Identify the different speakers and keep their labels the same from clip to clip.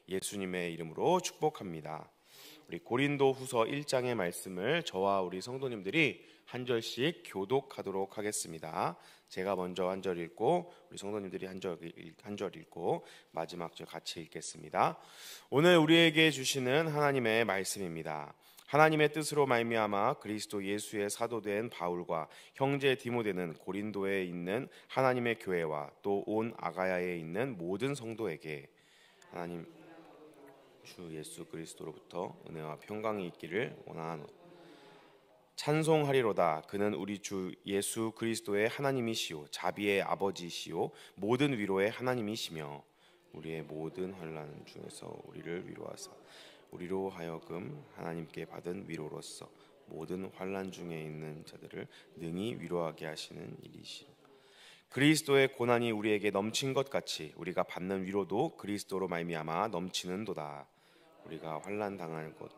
Speaker 1: 예수님의 이름으로 축복합니다. 우리 고린도후서 1장의 말씀을 저와 우리 성도님들이 한 절씩 교독하도록 하겠습니다. 제가 먼저 한 절 읽고 우리 성도님들이 한 절 읽고 마지막 절 같이 읽겠습니다. 오늘 우리에게 주시는 하나님의 말씀입니다. 하나님의 뜻으로 말미암아 그리스도 예수의 사도된 바울과 형제 디모데는 고린도에 있는 하나님의 교회와 또 온 아가야에 있는 모든 성도에게 하나님 주 예수 그리스도로부터 은혜와 평강이 있기를 원하노라. 찬송하리로다. 그는 우리 주 예수 그리스도의 하나님이시요 자비의 아버지시요 모든 위로의 하나님이시며 우리의 모든 환난 중에서 우리를 위로하사 우리로 하여금 하나님께 받은 위로로서 모든 환난 중에 있는 자들을 능히 위로하게 하시는 일이시라. 그리스도의 고난이 우리에게 넘친 것 같이 우리가 받는 위로도 그리스도로 말미암아 넘치는도다. 우리가 환난 당하는 것도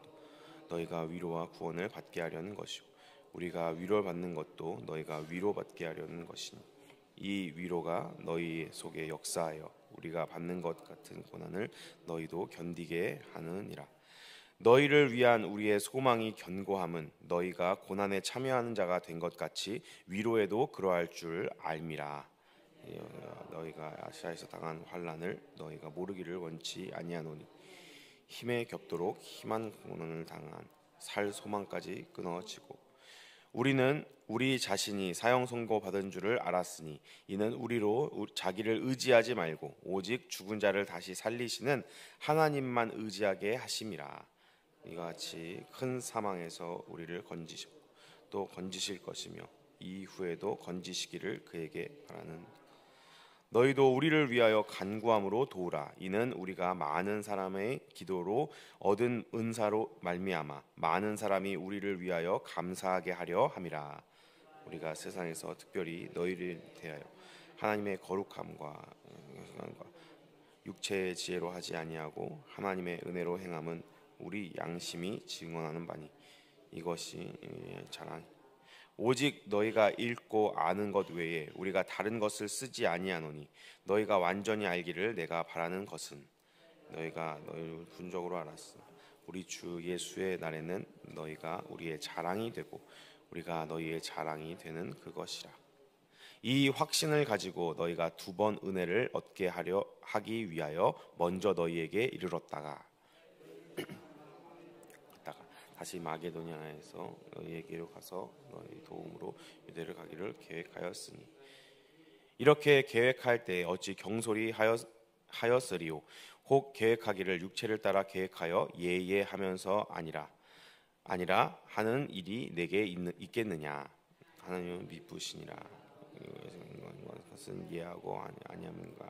Speaker 1: 너희가 위로와 구원을 받게 하려는 것이고 우리가 위로를 받는 것도 너희가 위로받게 하려는 것이니 이 위로가 너희 속에 역사하여 우리가 받는 것 같은 고난을 너희도 견디게 하느니라. 너희를 위한 우리의 소망이 견고함은 너희가 고난에 참여하는 자가 된 것 같이 위로에도 그러할 줄 알미라. 너희가 아시아에서 당한 환난을 너희가 모르기를 원치 아니하노니 힘에 겹도록 힘한 고난을 당한 살 소망까지 끊어지고 우리는 우리 자신이 사형 선고 받은 줄을 알았으니 이는 우리로 자기를 의지하지 말고 오직 죽은 자를 다시 살리시는 하나님만 의지하게 하심이라. 이와 같이 큰 사망에서 우리를 건지셨고 또 건지실 것이며 이후에도 건지시기를 그에게 바라는. 너희도 우리를 위하여 간구함으로 도우라. 이는 우리가 많은 사람의 기도로 얻은 은사로 말미암아 많은 사람이 우리를 위하여 감사하게 하려 함이라. 우리가 세상에서 특별히 너희를 대하여 하나님의 거룩함과 육체의 지혜로 하지 아니하고 하나님의 은혜로 행함은 우리 양심이 증언하는 바니 이것이 자랑. 오직 너희가 읽고 아는 것 외에 우리가 다른 것을 쓰지 아니하노니 너희가 완전히 알기를 내가 바라는 것은 너희가 너희를 분적으로 알았으나 우리 주 예수의 날에는 너희가 우리의 자랑이 되고 우리가 너희의 자랑이 되는 그것이라. 이 확신을 가지고 너희가 두 번 은혜를 얻게 하기 위하여 먼저 너희에게 이르렀다가 다시 마게도냐에서 너희에게로 가서 너희 도움으로 유대를 가기를 계획하였으니 이렇게 계획할 때 어찌 경솔히 하였으리요. 혹 계획하기를 육체를 따라 계획하여 예하면서 아니라 하는 일이 내게 있겠느냐. 하나님은 미쁘시니라. 그것은 예하고 아니함인가.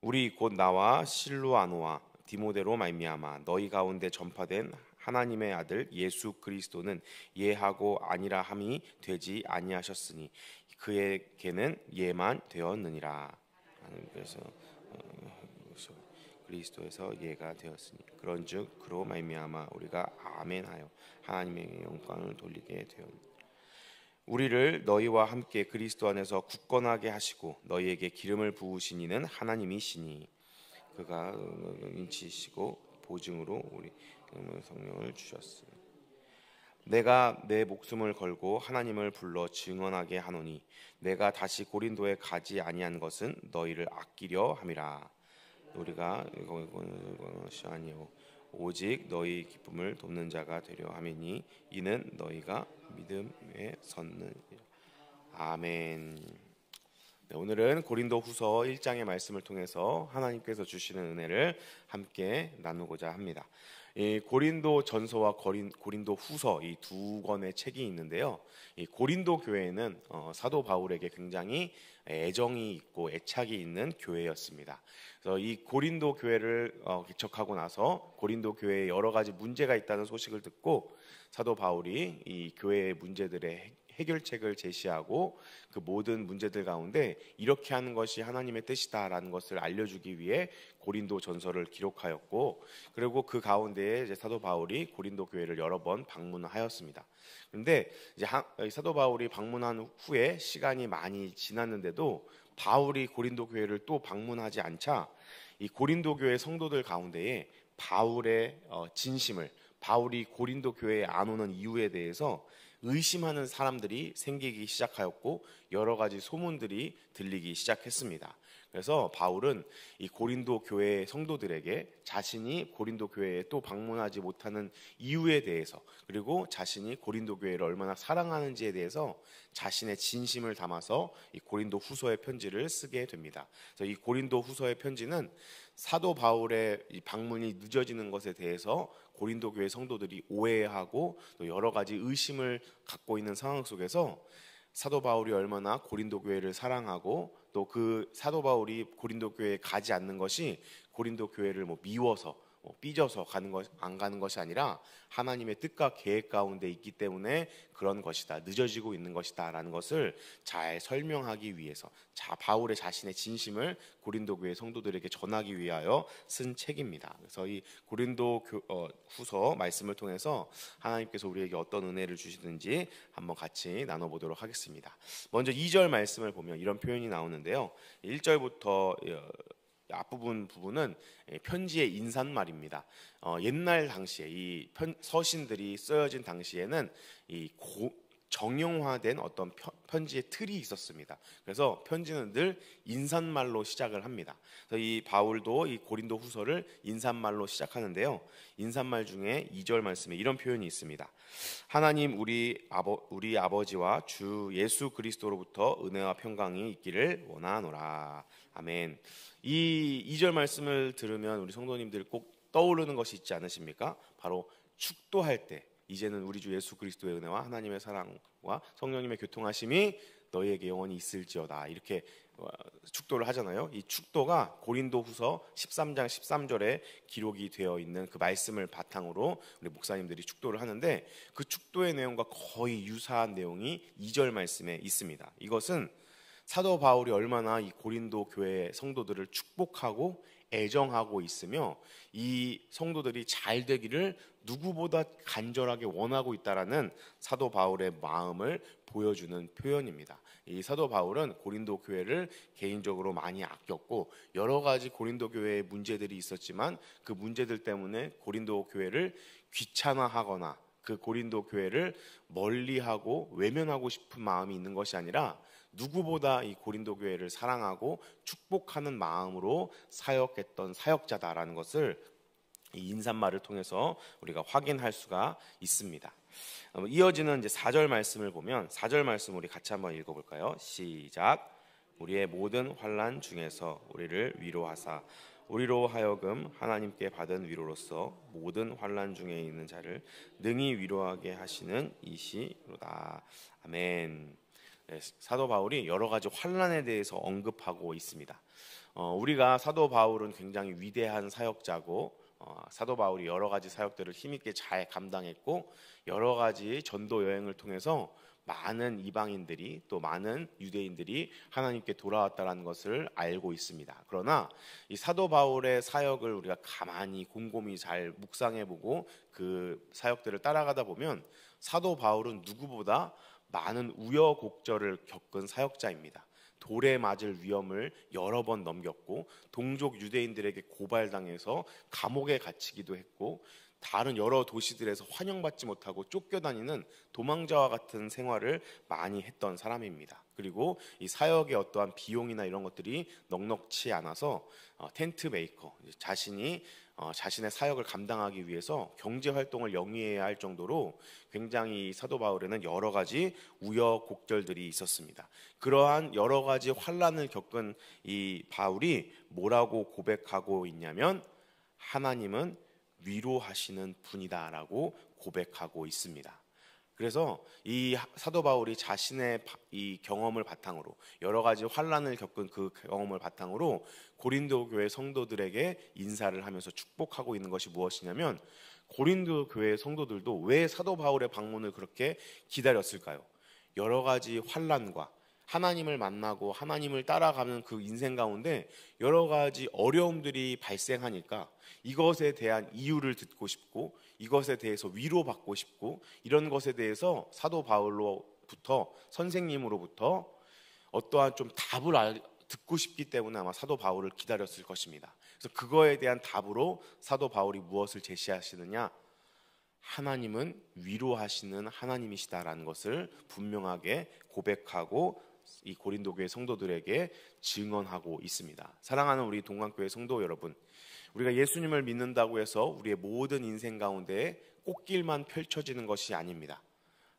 Speaker 1: 우리 곧 나와 실루아노와 디모데로 말미암아 너희 가운데 전파된 하나님의 아들 예수 그리스도는 예하고 아니라 함이 되지 아니하셨으니 그에게는 예만 되었느니라. 그래서 그리스도에서 예가 되었으니 그런즉 그로 말미암아 우리가 아멘하여 하나님의 영광을 돌리게 되었느니라. 우리를 너희와 함께 그리스도 안에서 굳건하게 하시고 너희에게 기름을 부으신 이는 하나님이시니 그가 인치시고 보증으로 우리 성령을 주셨으니 내가 내 목숨을 걸고 하나님을 불러 증언하게 하노니 내가 다시 고린도에 가지 아니한 것은 너희를 아끼려 함이라. 우리가 것이 아니요 오직 너희 기쁨을 돕는 자가 되려 함이니 이는 너희가 믿음에 섰느니라. 아멘. 네, 오늘은 고린도후서 1장의 말씀을 통해서 하나님께서 주시는 은혜를 함께 나누고자 합니다. 이 고린도 전서와 고린도 후서 이 두 권의 책이 있는데요. 이 고린도 교회는 사도 바울에게 굉장히 애정이 있고 애착이 있는 교회였습니다. 그래서 이 고린도 교회를 개척하고 나서 고린도 교회에 여러 가지 문제가 있다는 소식을 듣고 사도 바울이 이 교회의 문제들의 해결책을 제시하고 그 모든 문제들 가운데 이렇게 하는 것이 하나님의 뜻이다라는 것을 알려주기 위해 고린도 전서를 기록하였고, 그리고 그 가운데에 이제 사도 바울이 고린도 교회를 여러 번 방문하였습니다. 그런데 이제 사도 바울이 방문한 후에 시간이 많이 지났는데도 바울이 고린도 교회를 또 방문하지 않자 이 고린도 교회 성도들 가운데에 바울의 진심을, 바울이 고린도 교회에 안 오는 이유에 대해서 의심하는 사람들이 생기기 시작하였고 여러 가지 소문들이 들리기 시작했습니다. 그래서 바울은 이 고린도 교회 성도들에게 자신이 고린도 교회에 또 방문하지 못하는 이유에 대해서, 그리고 자신이 고린도 교회를 얼마나 사랑하는지에 대해서 자신의 진심을 담아서 이 고린도 후서의 편지를 쓰게 됩니다. 그래서 이 고린도 후서의 편지는 사도 바울의 이 방문이 늦어지는 것에 대해서 고린도 교회 성도들이 오해하고 또 여러 가지 의심을 갖고 있는 상황 속에서 사도 바울이 얼마나 고린도 교회를 사랑하고 또 그 사도 바울이 고린도 교회에 가지 않는 것이 고린도 교회를 미워서 삐져서 안 가는 것이 아니라 하나님의 뜻과 계획 가운데 있기 때문에 그런 것이다, 늦어지고 있는 것이다 라는 것을 잘 설명하기 위해서 바울의 자신의 진심을 고린도 교회 성도들에게 전하기 위하여 쓴 책입니다. 그래서 이 고린도 후서 말씀을 통해서 하나님께서 우리에게 어떤 은혜를 주시든지 한번 같이 나눠보도록 하겠습니다. 먼저 2절 말씀을 보면 이런 표현이 나오는데요, 1절부터 앞부분은 편지의 인사말입니다. 옛날 당시에 이 서신들이 쓰여진 당시에는 이 정형화된 어떤 편지의 틀이 있었습니다. 그래서 편지는 늘 인사말로 시작을 합니다. 그래서 이 바울도 이 고린도 후서를 인사말로 시작하는데요, 인사말 중에 2절 말씀에 이런 표현이 있습니다. 하나님 우리 아버지와 주 예수 그리스도로부터 은혜와 평강이 있기를 원하노라. 아멘. 이 2절 말씀을 들으면 우리 성도님들 꼭 떠오르는 것이 있지 않으십니까? 바로 축도할 때 이제는 우리 주 예수 그리스도의 은혜와 하나님의 사랑과 성령님의 교통하심이 너희에게 영원히 있을지어다, 이렇게 축도를 하잖아요. 이 축도가 고린도후서 13장 13절에 기록이 되어 있는 그 말씀을 바탕으로 우리 목사님들이 축도를 하는데, 그 축도의 내용과 거의 유사한 내용이 2절 말씀에 있습니다. 이것은 사도 바울이 얼마나 이 고린도 교회 성도들을 축복하고 애정하고 있으며 이 성도들이 잘 되기를 누구보다 간절하게 원하고 있다라는 사도 바울의 마음을 보여주는 표현입니다. 이 사도 바울은 고린도 교회를 개인적으로 많이 아꼈고 여러 가지 고린도 교회에 문제들이 있었지만 그 문제들 때문에 고린도 교회를 귀찮아하거나 그 고린도 교회를 멀리하고 외면하고 싶은 마음이 있는 것이 아니라 누구보다 이 고린도 교회를 사랑하고 축복하는 마음으로 사역했던 사역자다라는 것을 이 인사말을 통해서 우리가 확인할 수가 있습니다. 이어지는 이제 4절 말씀을 보면 4절 말씀 우리 같이 한번 읽어볼까요? 시작. 우리의 모든 환난 중에서 우리를 위로하사 우리로 하여금 하나님께 받은 위로로서 모든 환난 중에 있는 자를 능히 위로하게 하시는 이시로다. 아멘. 네, 사도 바울이 여러 가지 환난에 대해서 언급하고 있습니다. 우리가 사도 바울은 굉장히 위대한 사역자고 사도 바울이 여러 가지 사역들을 힘있게 잘 감당했고 여러 가지 전도 여행을 통해서 많은 이방인들이 또 많은 유대인들이 하나님께 돌아왔다는 것을 알고 있습니다. 그러나 이 사도 바울의 사역을 우리가 가만히 곰곰이 잘 묵상해보고 그 사역들을 따라가다 보면 사도 바울은 누구보다 많은 우여곡절을 겪은 사역자입니다. 돌에 맞을 위험을 여러 번 넘겼고 동족 유대인들에게 고발당해서 감옥에 갇히기도 했고 다른 여러 도시들에서 환영받지 못하고 쫓겨다니는 도망자와 같은 생활을 많이 했던 사람입니다. 그리고 이 사역의 어떠한 비용이나 이런 것들이 넉넉치 않아서 텐트 메이커, 자신의 사역을 감당하기 위해서 경제 활동을 영위해야 할 정도로 굉장히 사도 바울에는 여러 가지 우여곡절들이 있었습니다. 그러한 여러 가지 환난을 겪은 이 바울이 뭐라고 고백하고 있냐면 하나님은 위로하시는 분이다라고 고백하고 있습니다. 그래서 이 사도 바울이 자신의 이 경험을 바탕으로 여러 가지 환난을 겪은 그 경험을 바탕으로 고린도 교회 성도들에게 인사를 하면서 축복하고 있는 것이 무엇이냐면 고린도 교회 성도들도 왜 사도 바울의 방문을 그렇게 기다렸을까요? 여러 가지 환난과 하나님을 만나고 하나님을 따라가는 그 인생 가운데 여러 가지 어려움들이 발생하니까 이것에 대한 이유를 듣고 싶고 이것에 대해서 위로받고 싶고 이런 것에 대해서 사도 바울로부터 선생님으로부터 어떠한 좀 답을 듣고 싶기 때문에 아마 사도 바울을 기다렸을 것입니다. 그래서 그거에 대한 답으로 사도 바울이 무엇을 제시하시느냐? 하나님은 위로하시는 하나님이시다라는 것을 분명하게 고백하고 이 고린도 교회 성도들에게 증언하고 있습니다. 사랑하는 우리 동강교회 성도 여러분, 우리가 예수님을 믿는다고 해서 우리의 모든 인생 가운데 꽃길만 펼쳐지는 것이 아닙니다.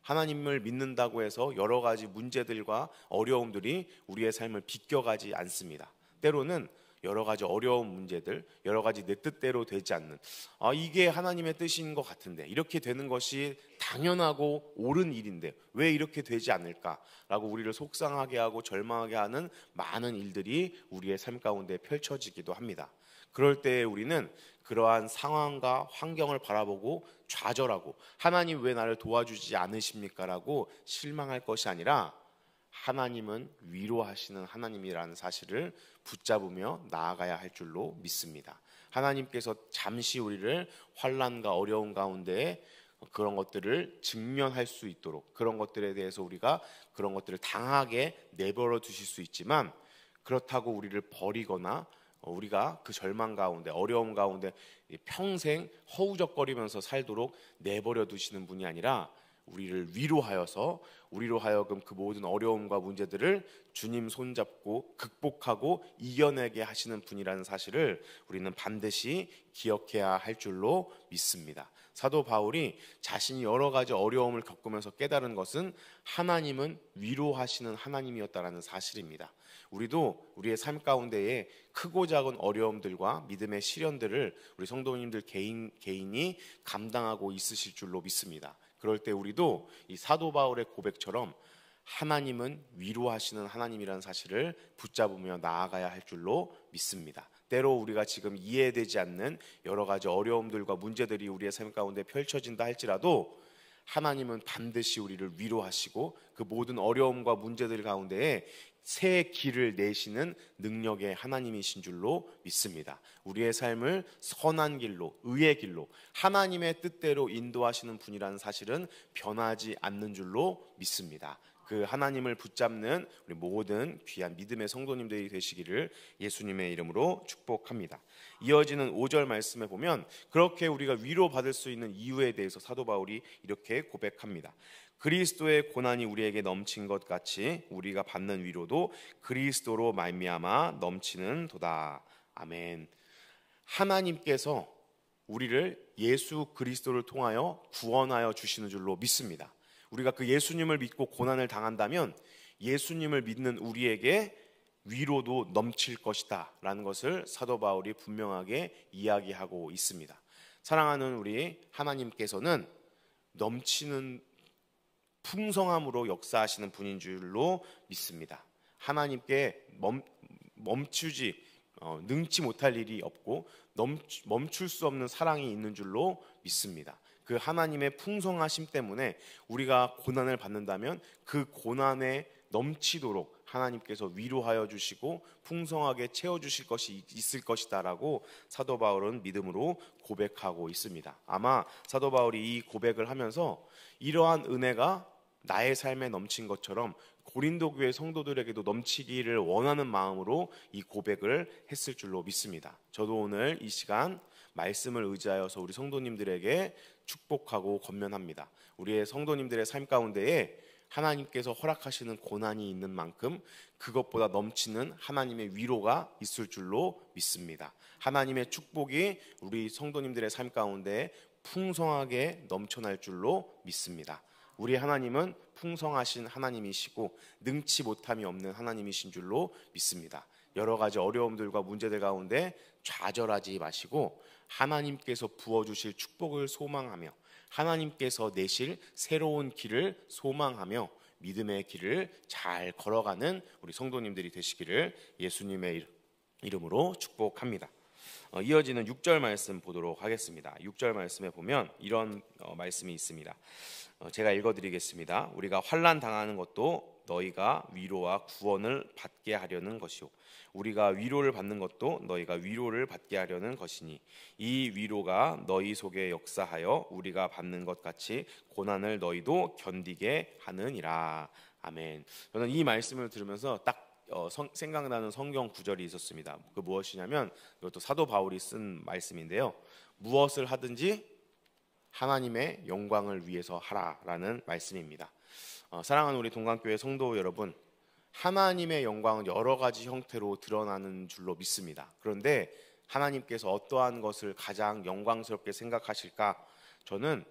Speaker 1: 하나님을 믿는다고 해서 여러 가지 문제들과 어려움들이 우리의 삶을 비껴가지 않습니다. 때로는 여러 가지 어려운 문제들, 여러 가지 내 뜻대로 되지 않는, 이게 하나님의 뜻인 것 같은데, 이렇게 되는 것이 당연하고 옳은 일인데 왜 이렇게 되지 않을까라고 우리를 속상하게 하고 절망하게 하는 많은 일들이 우리의 삶 가운데 펼쳐지기도 합니다. 그럴 때 우리는 그러한 상황과 환경을 바라보고 좌절하고 하나님 왜 나를 도와주지 않으십니까? 라고 실망할 것이 아니라 하나님은 위로하시는 하나님이라는 사실을 붙잡으며 나아가야 할 줄로 믿습니다. 하나님께서 잠시 우리를 환난과 어려운 가운데 그런 것들을 직면할 수 있도록, 그런 것들에 대해서 우리가 그런 것들을 당하게 내버려 두실 수 있지만, 그렇다고 우리를 버리거나 우리가 그 절망 가운데, 어려움 가운데 평생 허우적거리면서 살도록 내버려 두시는 분이 아니라 우리를 위로하여서 우리로 하여금 그 모든 어려움과 문제들을 주님 손잡고 극복하고 이겨내게 하시는 분이라는 사실을 우리는 반드시 기억해야 할 줄로 믿습니다. 사도 바울이 자신이 여러 가지 어려움을 겪으면서 깨달은 것은 하나님은 위로하시는 하나님이었다라는 사실입니다. 우리도 우리의 삶 가운데에 크고 작은 어려움들과 믿음의 시련들을 우리 성도님들 개인이 감당하고 있으실 줄로 믿습니다. 그럴 때 우리도 이 사도 바울의 고백처럼 하나님은 위로하시는 하나님이라는 사실을 붙잡으며 나아가야 할 줄로 믿습니다. 때로 우리가 지금 이해되지 않는 여러 가지 어려움들과 문제들이 우리의 삶 가운데 펼쳐진다 할지라도 하나님은 반드시 우리를 위로하시고 그 모든 어려움과 문제들 가운데에 새 길을 내시는 능력의 하나님이신 줄로 믿습니다. 우리의 삶을 선한 길로, 의의 길로, 하나님의 뜻대로 인도하시는 분이라는 사실은 변하지 않는 줄로 믿습니다. 그 하나님을 붙잡는 우리 모든 귀한 믿음의 성도님들이 되시기를 예수님의 이름으로 축복합니다. 이어지는 5절 말씀에 보면 그렇게 우리가 위로받을 수 있는 이유에 대해서 사도 바울이 이렇게 고백합니다. 그리스도의 고난이 우리에게 넘친 것 같이 우리가 받는 위로도 그리스도로 말미암아 넘치는 도다. 아멘. 하나님께서 우리를 예수 그리스도를 통하여 구원하여 주시는 줄로 믿습니다. 우리가 그 예수님을 믿고 고난을 당한다면 예수님을 믿는 우리에게 위로도 넘칠 것이다 라는 것을 사도 바울이 분명하게 이야기하고 있습니다. 사랑하는 우리 하나님께서는 넘치는 풍성함으로 역사하시는 분인 줄로 믿습니다. 하나님께 멈추지 능치 못할 일이 없고 멈출 수 없는 사랑이 있는 줄로 믿습니다. 그 하나님의 풍성하심 때문에 우리가 고난을 받는다면 그 고난에 넘치도록 하나님께서 위로하여 주시고 풍성하게 채워주실 것이 있을 것이다 라고 사도 바울은 믿음으로 고백하고 있습니다. 아마 사도 바울이 이 고백을 하면서 이러한 은혜가 나의 삶에 넘친 것처럼 고린도 교회 성도들에게도 넘치기를 원하는 마음으로 이 고백을 했을 줄로 믿습니다. 저도 오늘 이 시간 말씀을 의지하여서 우리 성도님들에게 축복하고 권면합니다. 우리의 성도님들의 삶 가운데에 하나님께서 허락하시는 고난이 있는 만큼 그것보다 넘치는 하나님의 위로가 있을 줄로 믿습니다. 하나님의 축복이 우리 성도님들의 삶 가운데 풍성하게 넘쳐날 줄로 믿습니다. 우리 하나님은 풍성하신 하나님이시고 능치 못함이 없는 하나님이신 줄로 믿습니다. 여러 가지 어려움들과 문제들 가운데 좌절하지 마시고 하나님께서 부어주실 축복을 소망하며 하나님께서 내실 새로운 길을 소망하며 믿음의 길을 잘 걸어가는 우리 성도님들이 되시기를 예수님의 이름으로 축복합니다. 이어지는 6절 말씀 보도록 하겠습니다. 6절 말씀에 보면 이런 말씀이 있습니다. 제가 읽어드리겠습니다. 우리가 환난 당하는 것도 너희가 위로와 구원을 받게 하려는 것이요 우리가 위로를 받는 것도 너희가 위로를 받게 하려는 것이니 이 위로가 너희 속에 역사하여 우리가 받는 것 같이 고난을 너희도 견디게 하느니라. 아멘. 저는 이 말씀을 들으면서 딱 생각나는 성경 구절이 있었습니다. 그 무엇이냐면 이것도 사도 바울이 쓴 말씀인데요. 무엇을 하든지 하나님의 영광을 위해서 하라라는 말씀입니다. 사랑하는 우리 동강교회 성도 여러분, 하나님의 영광은 여러 가지 형태로 드러나는 줄로 믿습니다. 그런데 하나님께서 어떠한 것을 가장 영광스럽게 생각하실까? 저는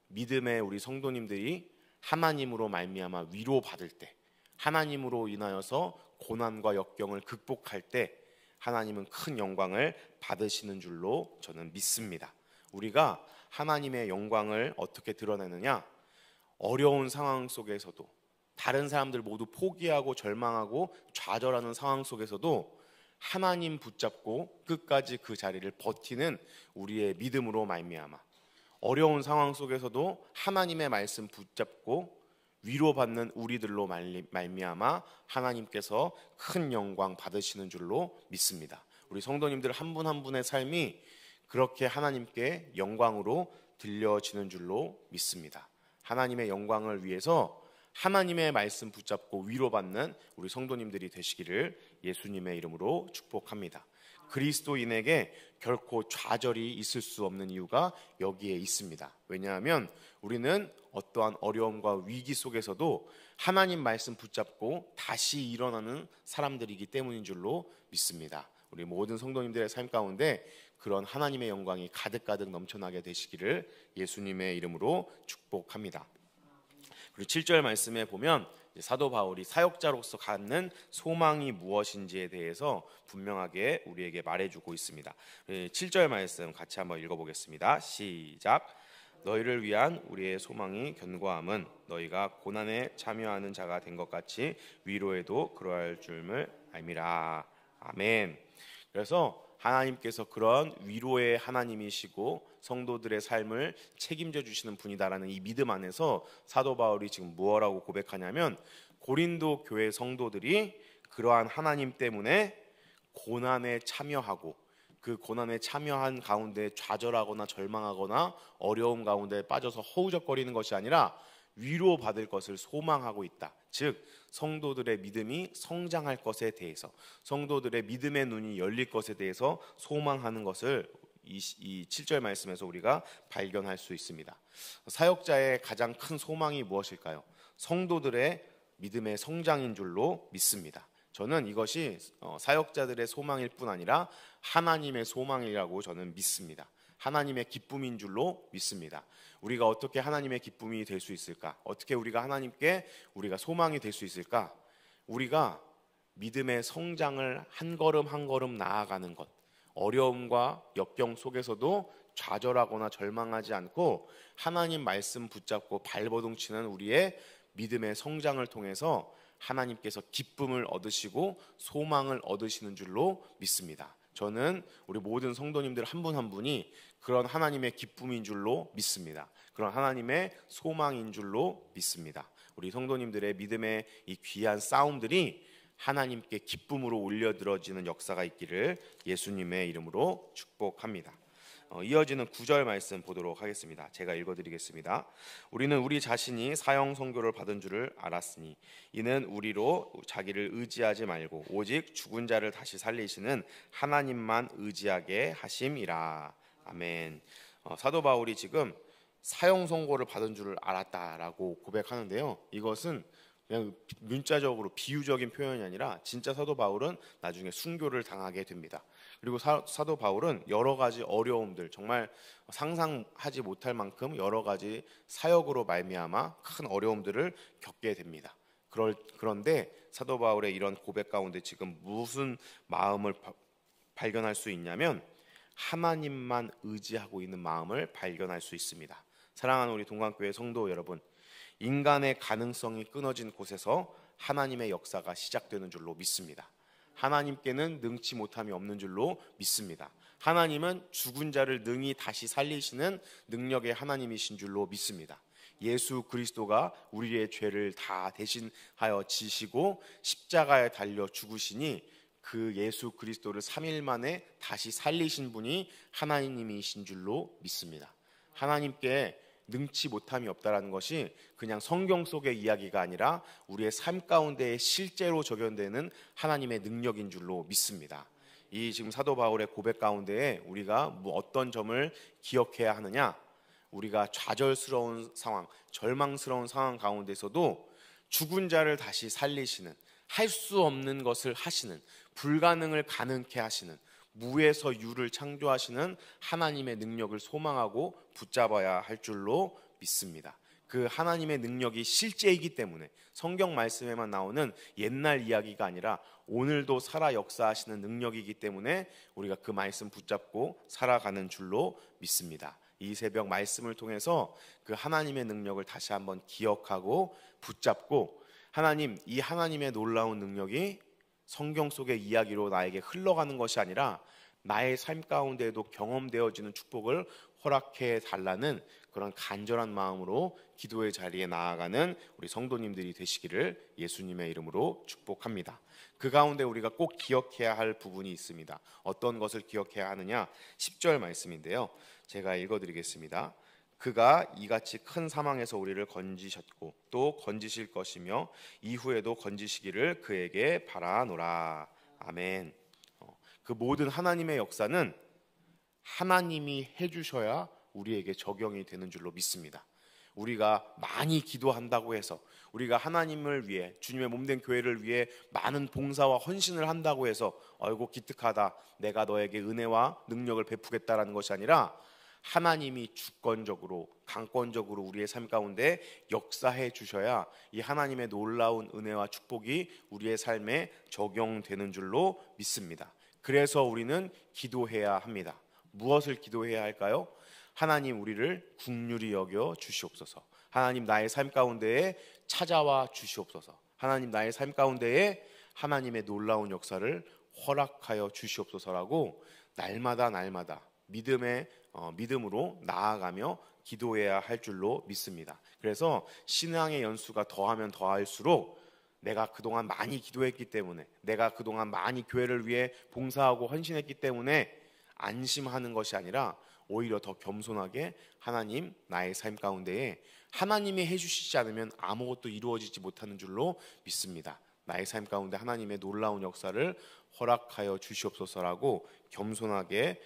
Speaker 1: 믿음의 우리 성도님들이 하나님으로 말미암아 위로받을 때, 하나님으로 인하여서 고난과 역경을 극복할 때 하나님은 큰 영광을 받으시는 줄로 저는 믿습니다. 우리가 하나님의 영광을 어떻게 드러내느냐? 어려운 상황 속에서도, 다른 사람들 모두 포기하고 절망하고 좌절하는 상황 속에서도 하나님 붙잡고 끝까지 그 자리를 버티는 우리의 믿음으로 말미암아, 어려운 상황 속에서도 하나님의 말씀 붙잡고 위로받는 우리들로 말미암아 하나님께서 큰 영광 받으시는 줄로 믿습니다. 우리 성도님들 한 분 한 분의 삶이 그렇게 하나님께 영광으로 들려지는 줄로 믿습니다. 하나님의 영광을 위해서 하나님의 말씀 붙잡고 위로받는 우리 성도님들이 되시기를 예수님의 이름으로 축복합니다. 그리스도인에게 결코 좌절이 있을 수 없는 이유가 여기에 있습니다. 왜냐하면 우리는 어떠한 어려움과 위기 속에서도 하나님 말씀 붙잡고 다시 일어나는 사람들이기 때문인 줄로 믿습니다. 우리 모든 성도님들의 삶 가운데 그런 하나님의 영광이 가득가득 넘쳐나게 되시기를 예수님의 이름으로 축복합니다. 그리고 7절 말씀에 보면 사도 바울이 사역자로서 갖는 소망이 무엇인지에 대해서 분명하게 우리에게 말해주고 있습니다. 7절 말씀 같이 한번 읽어보겠습니다. 시작. 너희를 위한 우리의 소망이 견고함은 너희가 고난에 참여하는 자가 된 것 같이 위로에도 그러할 줄을 알미라. 아멘. 그래서 하나님께서 그런 위로의 하나님이시고 성도들의 삶을 책임져 주시는 분이다라는 이 믿음 안에서 사도 바울이 지금 무엇라고 고백하냐면, 고린도 교회 성도들이 그러한 하나님 때문에 고난에 참여하고 그 고난에 참여한 가운데 좌절하거나 절망하거나 어려움 가운데 빠져서 허우적거리는 것이 아니라 위로받을 것을 소망하고 있다. 즉 성도들의 믿음이 성장할 것에 대해서, 성도들의 믿음의 눈이 열릴 것에 대해서 소망하는 것을 이 7절 말씀에서 우리가 발견할 수 있습니다. 사역자의 가장 큰 소망이 무엇일까요? 성도들의 믿음의 성장인 줄로 믿습니다. 저는 이것이 사역자들의 소망일 뿐 아니라 하나님의 소망이라고 저는 믿습니다. 하나님의 기쁨인 줄로 믿습니다. 우리가 어떻게 하나님의 기쁨이 될 수 있을까? 어떻게 우리가 하나님께 우리가 소망이 될 수 있을까? 우리가 믿음의 성장을 한 걸음 한 걸음 나아가는 것, 어려움과 역경 속에서도 좌절하거나 절망하지 않고 하나님 말씀 붙잡고 발버둥치는 우리의 믿음의 성장을 통해서 하나님께서 기쁨을 얻으시고 소망을 얻으시는 줄로 믿습니다. 저는 우리 모든 성도님들 한 분 한 분이 그런 하나님의 기쁨인 줄로 믿습니다. 그런 하나님의 소망인 줄로 믿습니다. 우리 성도님들의 믿음의 이 귀한 싸움들이 하나님께 기쁨으로 올려들어지는 역사가 있기를 예수님의 이름으로 축복합니다. 이어지는 9절 말씀 보도록 하겠습니다. 제가 읽어드리겠습니다. 우리는 우리 자신이 사형 선고를 받은 줄을 알았으니 이는 우리로 자기를 의지하지 말고 오직 죽은 자를 다시 살리시는 하나님만 의지하게 하심이라. 아멘. 사도 바울이 지금 사형 선고를 받은 줄을 알았다라고 고백하는데요. 이것은 그냥 문자적으로 비유적인 표현이 아니라 진짜 사도 바울은 나중에 순교를 당하게 됩니다. 그리고 사도 바울은 여러 가지 어려움들, 정말 상상하지 못할 만큼 여러 가지 사역으로 말미암아 큰 어려움들을 겪게 됩니다. 그런데 사도 바울의 이런 고백 가운데 지금 무슨 마음을 발견할 수 있냐면 하나님만 의지하고 있는 마음을 발견할 수 있습니다. 사랑하는 우리 동강교회 성도 여러분, 인간의 가능성이 끊어진 곳에서 하나님의 역사가 시작되는 줄로 믿습니다. 하나님께는 능치 못함이 없는 줄로 믿습니다. 하나님은 죽은 자를 능히 다시 살리시는 능력의 하나님이신 줄로 믿습니다. 예수 그리스도가 우리의 죄를 다 대신하여 지시고 십자가에 달려 죽으시니 그 예수 그리스도를 3일 만에 다시 살리신 분이 하나님이신 줄로 믿습니다. 하나님께 능치 못함이 없다라는 것이 그냥 성경 속의 이야기가 아니라 우리의 삶 가운데 실제로 적용되는 하나님의 능력인 줄로 믿습니다. 이 지금 사도 바울의 고백 가운데에 우리가 어떤 점을 기억해야 하느냐? 우리가 좌절스러운 상황, 절망스러운 상황 가운데서도 죽은 자를 다시 살리시는, 할 수 없는 것을 하시는, 불가능을 가능케 하시는, 무에서 유를 창조하시는 하나님의 능력을 소망하고 붙잡아야 할 줄로 믿습니다. 그 하나님의 능력이 실제이기 때문에 성경 말씀에만 나오는 옛날 이야기가 아니라 오늘도 살아 역사하시는 능력이기 때문에 우리가 그 말씀 붙잡고 살아가는 줄로 믿습니다. 이 새벽 말씀을 통해서 그 하나님의 능력을 다시 한번 기억하고 붙잡고, 하나님, 이 하나님의 놀라운 능력이 성경 속의 이야기로 나에게 흘러가는 것이 아니라 나의 삶 가운데에도 경험되어지는 축복을 허락해 달라는 그런 간절한 마음으로 기도의 자리에 나아가는 우리 성도님들이 되시기를 예수님의 이름으로 축복합니다. 그 가운데 우리가 꼭 기억해야 할 부분이 있습니다. 어떤 것을 기억해야 하느냐? 10절 말씀인데요, 제가 읽어드리겠습니다. 그가 이같이 큰 사망에서 우리를 건지셨고 또 건지실 것이며 이후에도 건지시기를 그에게 바라노라. 아멘. 그 모든 하나님의 역사는 하나님이 해주셔야 우리에게 적용이 되는 줄로 믿습니다. 우리가 많이 기도한다고 해서, 우리가 하나님을 위해, 주님의 몸된 교회를 위해 많은 봉사와 헌신을 한다고 해서 아이고 기특하다, 내가 너에게 은혜와 능력을 베푸겠다라는 것이 아니라 하나님이 주권적으로, 강권적으로 우리의 삶 가운데 역사해 주셔야 이 하나님의 놀라운 은혜와 축복이 우리의 삶에 적용되는 줄로 믿습니다. 그래서 우리는 기도해야 합니다. 무엇을 기도해야 할까요? 하나님, 우리를 긍휼히 여겨 주시옵소서. 하나님, 나의 삶 가운데에 찾아와 주시옵소서. 하나님, 나의 삶 가운데에 하나님의 놀라운 역사를 허락하여 주시옵소서라고 날마다 믿음으로 나아가며 기도해야 할 줄로 믿습니다. 그래서 신앙의 연수가 더하면 더할수록 내가 그동안 많이 기도했기 때문에, 내가 그동안 많이 교회를 위해 봉사하고 헌신했기 때문에 안심하는 것이 아니라 오히려 더 겸손하게, 하나님, 나의 삶 가운데에 하나님이 해주시지 않으면 아무것도 이루어지지 못하는 줄로 믿습니다. 나의 삶 가운데 하나님의 놀라운 역사를 허락하여 주시옵소서라고 겸손하게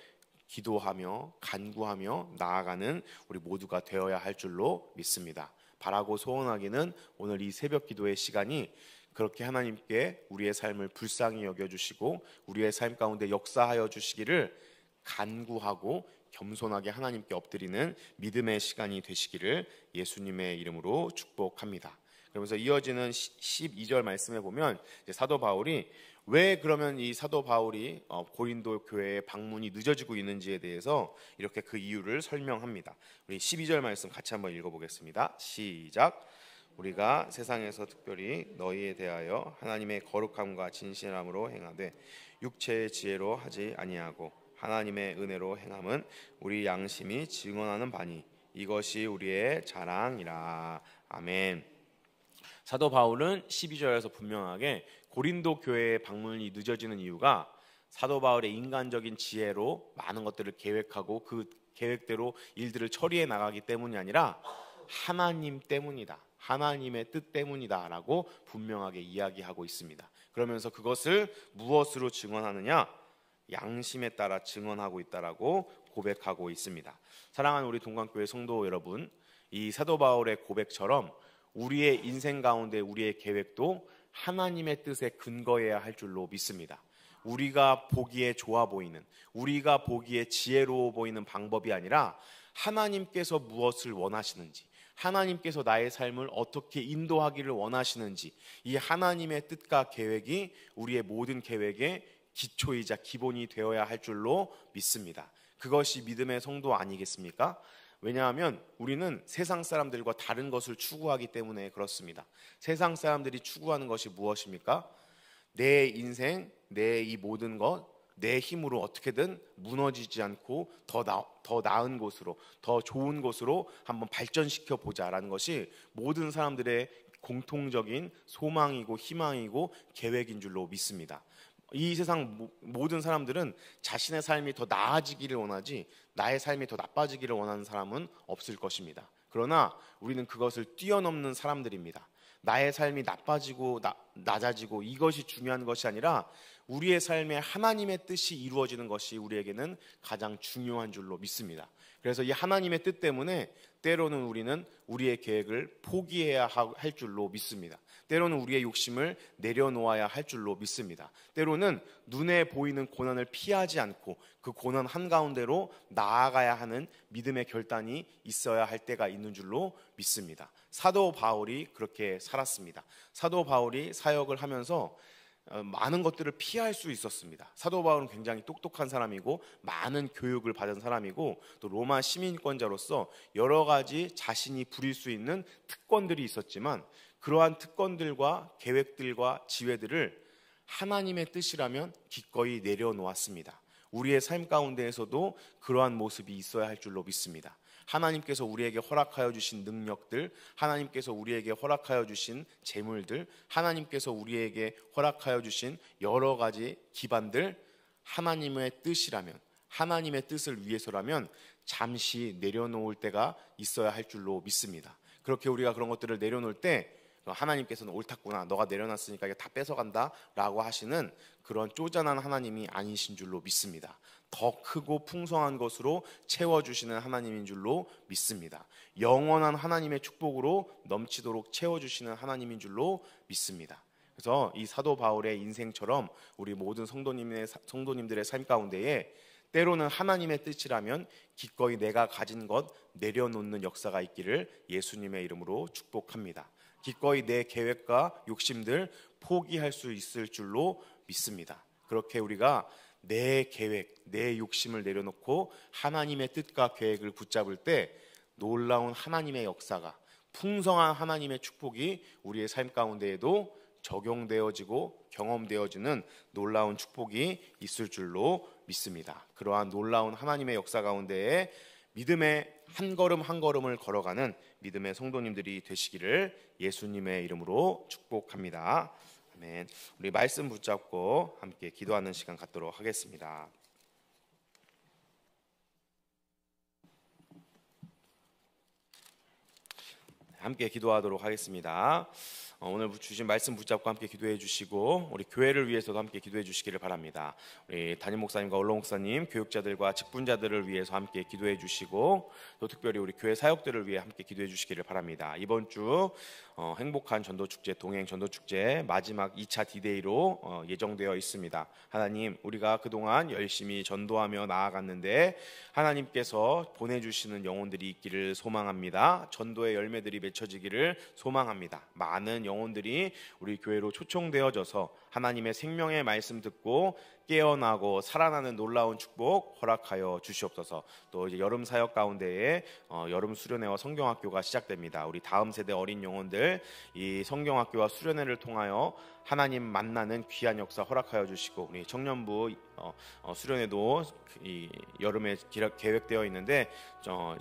Speaker 1: 기도하며 간구하며 나아가는 우리 모두가 되어야 할 줄로 믿습니다. 바라고 소원하기는 오늘 이 새벽 기도의 시간이 그렇게 하나님께 우리의 삶을 불쌍히 여겨주시고 우리의 삶 가운데 역사하여 주시기를 간구하고 겸손하게 하나님께 엎드리는 믿음의 시간이 되시기를 예수님의 이름으로 축복합니다. 그러면서 이어지는 12절 말씀에 보면 사도 바울이 왜 그러면 이 사도 바울이 고린도 교회의 방문이 늦어지고 있는지에 대해서 이렇게 그 이유를 설명합니다. 우리 12절 말씀 같이 한번 읽어보겠습니다. 시작. 우리가 세상에서 특별히 너희에 대하여 하나님의 거룩함과 진실함으로 행하되 육체의 지혜로 하지 아니하고 하나님의 은혜로 행함은 우리 양심이 증언하는 바니 이것이 우리의 자랑이라. 아멘. 사도 바울은 12절에서 분명하게 고린도 교회의 방문이 늦어지는 이유가 사도 바울의 인간적인 지혜로 많은 것들을 계획하고 그 계획대로 일들을 처리해 나가기 때문이 아니라 하나님 때문이다, 하나님의 뜻 때문이다 라고 분명하게 이야기하고 있습니다. 그러면서 그것을 무엇으로 증언하느냐? 양심에 따라 증언하고 있다라고 고백하고 있습니다. 사랑하는 우리 동관교회 성도 여러분, 이 사도 바울의 고백처럼 우리의 인생 가운데 우리의 계획도 하나님의 뜻에 근거해야 할 줄로 믿습니다. 우리가 보기에 좋아 보이는, 우리가 보기에 지혜로워 보이는 방법이 아니라 하나님께서 무엇을 원하시는지, 하나님께서 나의 삶을 어떻게 인도하기를 원하시는지, 이 하나님의 뜻과 계획이 우리의 모든 계획의 기초이자 기본이 되어야 할 줄로 믿습니다. 그것이 믿음의 성도 아니겠습니까? 왜냐하면 우리는 세상 사람들과 다른 것을 추구하기 때문에 그렇습니다. 세상 사람들이 추구하는 것이 무엇입니까? 내 인생, 내 이 모든 것, 내 힘으로 어떻게든 무너지지 않고 더 나은 곳으로, 더 좋은 곳으로 한번 발전시켜 보자라는 것이 모든 사람들의 공통적인 소망이고 희망이고 계획인 줄로 믿습니다. 이 세상 모든 사람들은 자신의 삶이 더 나아지기를 원하지 나의 삶이 더 나빠지기를 원하는 사람은 없을 것입니다. 그러나 우리는 그것을 뛰어넘는 사람들입니다. 나의 삶이 나빠지고 낮아지고 이것이 중요한 것이 아니라 우리의 삶에 하나님의 뜻이 이루어지는 것이 우리에게는 가장 중요한 줄로 믿습니다. 그래서 이 하나님의 뜻 때문에 때로는 우리는 우리의 계획을 포기해야 할 줄로 믿습니다. 때로는 우리의 욕심을 내려놓아야 할 줄로 믿습니다. 때로는 눈에 보이는 고난을 피하지 않고 그 고난 한가운데로 나아가야 하는 믿음의 결단이 있어야 할 때가 있는 줄로 믿습니다. 사도 바울이 그렇게 살았습니다. 사도 바울이 사역을 하면서 많은 것들을 피할 수 있었습니다. 사도 바울은 굉장히 똑똑한 사람이고 많은 교육을 받은 사람이고 또 로마 시민권자로서 여러 가지 자신이 부릴 수 있는 특권들이 있었지만 그러한 특권들과 계획들과 지혜들을 하나님의 뜻이라면 기꺼이 내려놓았습니다. 우리의 삶 가운데에서도 그러한 모습이 있어야 할 줄로 믿습니다. 하나님께서 우리에게 허락하여 주신 능력들, 하나님께서 우리에게 허락하여 주신 재물들, 하나님께서 우리에게 허락하여 주신 여러 가지 기반들, 하나님의 뜻이라면, 하나님의 뜻을 위해서라면 잠시 내려놓을 때가 있어야 할 줄로 믿습니다. 그렇게 우리가 그런 것들을 내려놓을 때 하나님께서는 옳았구나, 너가 내려놨으니까 이게 다 뺏어간다 라고 하시는 그런 쪼잔한 하나님이 아니신 줄로 믿습니다. 더 크고 풍성한 것으로 채워주시는 하나님인 줄로 믿습니다. 영원한 하나님의 축복으로 넘치도록 채워주시는 하나님인 줄로 믿습니다. 그래서 이 사도 바울의 인생처럼 우리 모든 성도님들의 삶 가운데에 때로는 하나님의 뜻이라면 기꺼이 내가 가진 것 내려놓는 역사가 있기를 예수님의 이름으로 축복합니다. 기꺼이 내 계획과 욕심들 포기할 수 있을 줄로 믿습니다. 그렇게 우리가 내 계획, 내 욕심을 내려놓고 하나님의 뜻과 계획을 붙잡을 때 놀라운 하나님의 역사가, 풍성한 하나님의 축복이 우리의 삶 가운데에도 적용되어지고 경험되어지는 놀라운 축복이 있을 줄로 믿습니다. 그러한 놀라운 하나님의 역사 가운데에 믿음의 한 걸음 한 걸음을 걸어가는 믿음의 성도님들이 되시기를 예수님의 이름으로 축복합니다. 아멘. 우리 말씀 붙잡고 함께 기도하는 시간 갖도록 하겠습니다. 함께 기도하도록 하겠습니다. 오늘 주신 말씀 붙잡고 함께 기도해 주시고 우리 교회를 위해서도 함께 기도해 주시기를 바랍니다. 우리 담임 목사님과 언론 목사님, 교육자들과 직분자들을 위해서 함께 기도해 주시고 또 특별히 우리 교회 사역들을 위해 함께 기도해 주시기를 바랍니다. 이번 주 행복한 전도축제, 동행 전도축제 마지막 2차 디데이로 예정되어 있습니다. 하나님, 우리가 그동안 열심히 전도하며 나아갔는데 하나님께서 보내주시는 영혼들이 있기를 소망합니다. 전도의 열매들이 맺혀지기를 소망합니다. 많은 영혼들이 우리 교회로 초청되어져서 하나님의 생명의 말씀 듣고 깨어나고 살아나는 놀라운 축복 허락하여 주시옵소서. 또 이제 여름 사역 가운데에 여름 수련회와 성경학교가 시작됩니다. 우리 다음 세대 어린 영혼들 이 성경학교와 수련회를 통하여 하나님 만나는 귀한 역사 허락하여 주시고 우리 청년부 수련회도 이 여름에 계획되어 있는데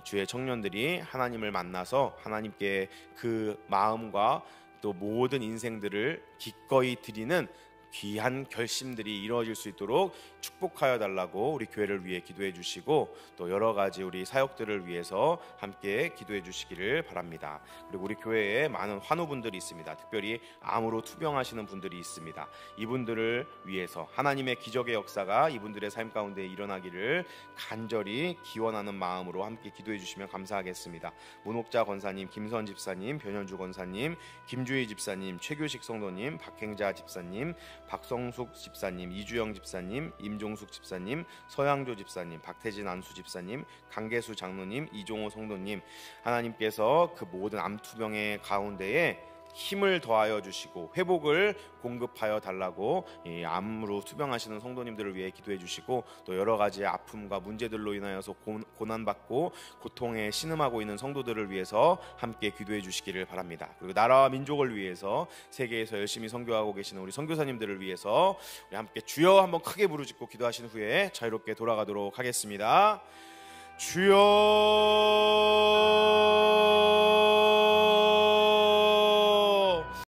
Speaker 1: 주의 청년들이 하나님을 만나서 하나님께 그 마음과 또 모든 인생들을 기꺼이 드리는 귀한 결심들이 이루어질 수 있도록 축복하여 달라고 우리 교회를 위해 기도해 주시고 또 여러 가지 우리 사역들을 위해서 함께 기도해 주시기를 바랍니다. 그리고 우리 교회에 많은 환우분들이 있습니다. 특별히 암으로 투병하시는 분들이 있습니다. 이분들을 위해서 하나님의 기적의 역사가 이분들의 삶 가운데 일어나기를 간절히 기원하는 마음으로 함께 기도해 주시면 감사하겠습니다. 문옥자 권사님, 김선 집사님, 변현주 권사님, 김주희 집사님, 최규식 성도님, 박행자 집사님, 박성숙 집사님, 이주영 집사님, 임종숙 집사님, 서양조 집사님, 박태진 안수 집사님, 강계수 장로님, 이종호 성도님, 하나님께서 그 모든 암투병의 가운데에 힘을 더하여 주시고 회복을 공급하여 달라고 이 암으로 투병하시는 성도님들을 위해 기도해 주시고 또 여러 가지 아픔과 문제들로 인하여서 고난받고 고통에 신음하고 있는 성도들을 위해서 함께 기도해 주시기를 바랍니다. 그리고 나라와 민족을 위해서 세계에서 열심히 선교하고 계시는 우리 선교사님들을 위해서 우리 함께 주여 한번 크게 부르짖고 기도하신 후에 자유롭게 돌아가도록 하겠습니다. 주여